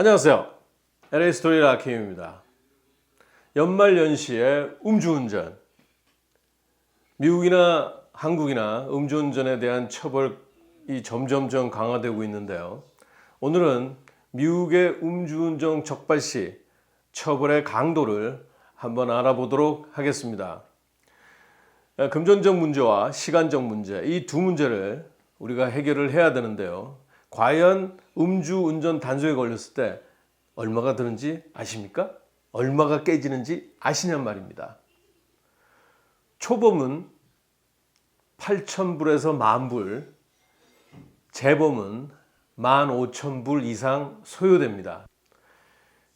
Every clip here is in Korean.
안녕하세요. LA 스토리 라킴입니다. 연말연시에 음주운전. 미국이나 한국이나 음주운전에 대한 처벌이 점점점 강화되고 있는데요. 오늘은 미국의 음주운전 적발 시 처벌의 강도를 한번 알아보도록 하겠습니다. 금전적 문제와 시간적 문제, 이 두 문제를 우리가 해결을 해야 되는데요. 과연 음주운전 단속에 걸렸을 때 얼마가 드는지 아십니까? 얼마가 깨지는지 아시냔 말입니다. 초범은 8,000불에서 10,000불, 재범은 15,000불 이상 소요됩니다.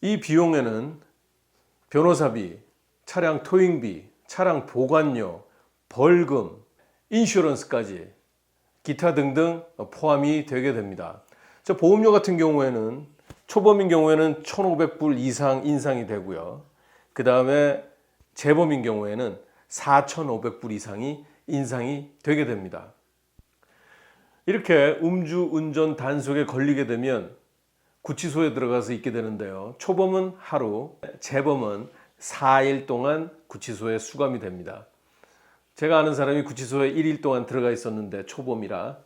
이 비용에는 변호사비, 차량 토잉비, 차량 보관료, 벌금, 인슈런스까지 기타 등등 포함이 되게 됩니다. 보험료 같은 경우에는 초범인 경우에는 1,500불 이상 인상이 되고요. 그 다음에 재범인 경우에는 4,500불 이상이 인상이 되게 됩니다. 이렇게 음주운전 단속에 걸리게 되면 구치소에 들어가서 있게 되는데요. 초범은 하루, 재범은 4일 동안 구치소에 수감이 됩니다. 제가 아는 사람이 구치소에 1일 동안 들어가 있었는데 초범이라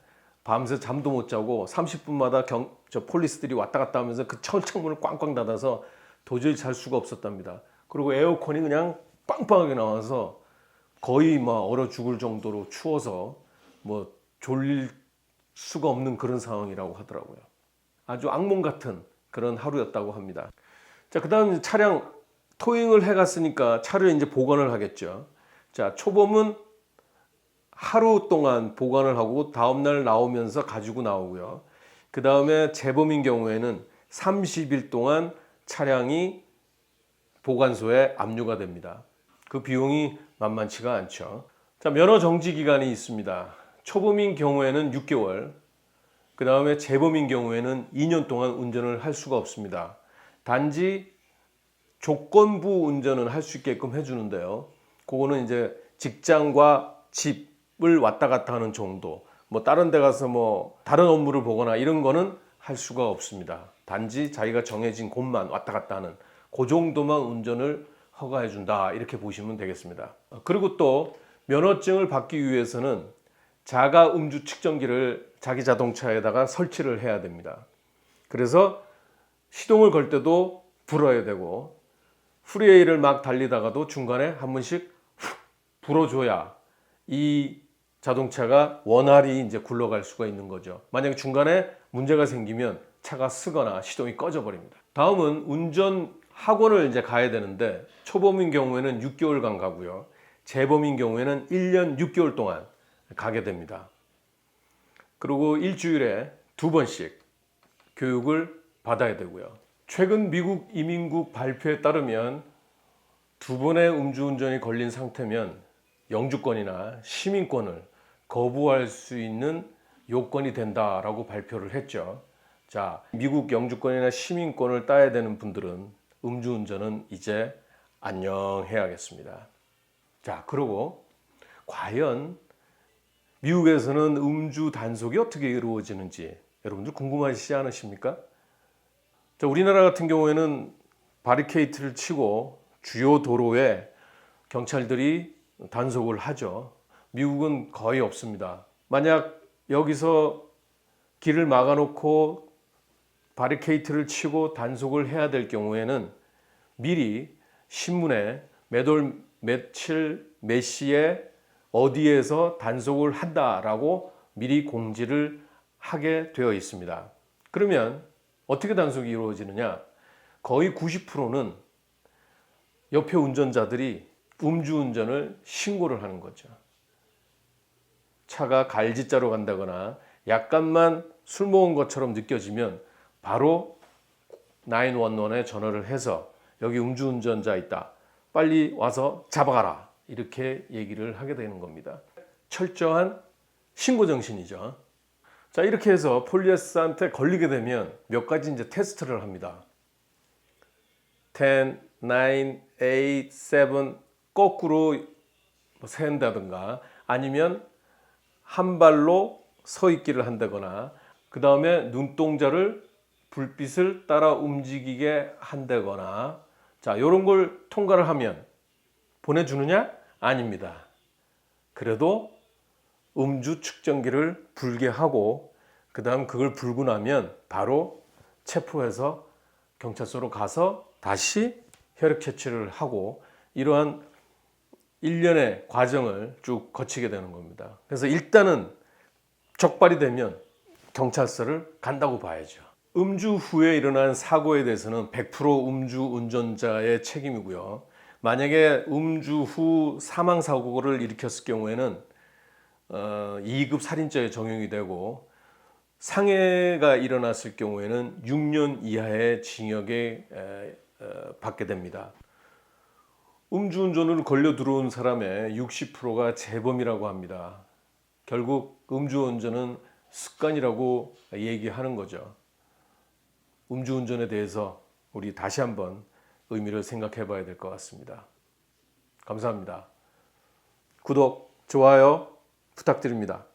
밤새 잠도 못 자고 30분마다 폴리스들이 왔다 갔다 하면서 그 창문을 꽝꽝 닫아서 도저히 잘 수가 없었답니다. 그리고 에어컨이 그냥 빵빵하게 나와서 거의 막 얼어 죽을 정도로 추워서 뭐 졸릴 수가 없는 그런 상황이라고 하더라고요. 아주 악몽 같은 그런 하루였다고 합니다. 자, 그다음 차량 토잉을 해갔으니까 차를 이제 보관을 하겠죠. 자, 초범은 하루 동안 보관을 하고 다음날 나오면서 가지고 나오고요. 그 다음에 재범인 경우에는 30일 동안 차량이 보관소에 압류가 됩니다. 그 비용이 만만치가 않죠. 자, 면허 정지 기간이 있습니다. 초범인 경우에는 6개월, 그 다음에 재범인 경우에는 2년 동안 운전을 할 수가 없습니다. 단지 조건부 운전은 할 수 있게끔 해주는데요. 그거는 이제 직장과 집을 왔다 갔다 하는 정도, 뭐 다른 데 가서 뭐 다른 업무를 보거나 이런 거는 할 수가 없습니다. 단지 자기가 정해진 곳만 왔다 갔다 하는 그 정도만 운전을 허가해 준다, 이렇게 보시면 되겠습니다. 그리고 또 면허증을 받기 위해서는 자가 음주 측정기를 자기 자동차에다가 설치를 해야 됩니다. 그래서 시동을 걸 때도 불어야 되고 프리웨이를 막 달리다가도 중간에 한 번씩 불어줘야 이 자동차가 원활히 이제 굴러갈 수가 있는 거죠. 만약에 중간에 문제가 생기면 차가 쓰거나 시동이 꺼져 버립니다. 다음은 운전 학원을 이제 가야 되는데 초범인 경우에는 6개월간 가고요. 재범인 경우에는 1년 6개월 동안 가게 됩니다. 그리고 일주일에 2번씩 교육을 받아야 되고요. 최근 미국 이민국 발표에 따르면 2번의 음주운전이 걸린 상태면 영주권이나 시민권을 거부할 수 있는 요건이 된다라고 발표를 했죠. 자, 미국 영주권이나 시민권을 따야 되는 분들은 음주운전은 이제 안녕해야겠습니다. 자, 그리고 과연 미국에서는 음주 단속이 어떻게 이루어지는지 여러분들 궁금하시지 않으십니까? 자, 우리나라 같은 경우에는 바리케이트를 치고 주요 도로에 경찰들이 단속을 하죠. 미국은 거의 없습니다. 만약 여기서 길을 막아놓고 바리케이트를 치고 단속을 해야 될 경우에는 미리 신문에 매월 며칠 몇 시에 어디에서 단속을 한다라고 미리 공지를 하게 되어 있습니다. 그러면 어떻게 단속이 이루어지느냐? 거의 90%는 옆에 운전자들이 음주운전을 신고를 하는 거죠. 차가 갈지자로 간다거나 약간만 술 먹은 것처럼 느껴지면 바로 911에 전화를 해서 여기 음주운전자 있다, 빨리 와서 잡아가라, 이렇게 얘기를 하게 되는 겁니다. 철저한 신고 정신이죠. 자, 이렇게 해서 폴리스한테 걸리게 되면 몇 가지 이제 테스트를 합니다. 10, 9, 8, 7 거꾸로 세운다든가 아니면 한 발로 서 있기를 한다거나 그 다음에 눈동자를 불빛을 따라 움직이게 한다거나 자, 이런 걸 통과를 하면 보내주느냐? 아닙니다. 그래도 음주 측정기를 불게 하고 그 다음 그걸 불고 나면 바로 체포해서 경찰서로 가서 다시 혈액 채취를 하고 이러한 일련의 과정을 쭉 거치게 되는 겁니다. 그래서 일단은 적발이 되면 경찰서를 간다고 봐야죠. 음주 후에 일어난 사고에 대해서는 100% 음주 운전자의 책임이고요. 만약에 음주 후 사망 사고를 일으켰을 경우에는 2급 살인죄에 적용이 되고 상해가 일어났을 경우에는 6년 이하의 징역에 받게 됩니다. 음주운전으로 걸려 들어온 사람의 60%가 재범이라고 합니다. 결국 음주운전은 습관이라고 얘기하는 거죠. 음주운전에 대해서 우리 다시 한번 의미를 생각해 봐야 될 것 같습니다. 감사합니다. 구독, 좋아요 부탁드립니다.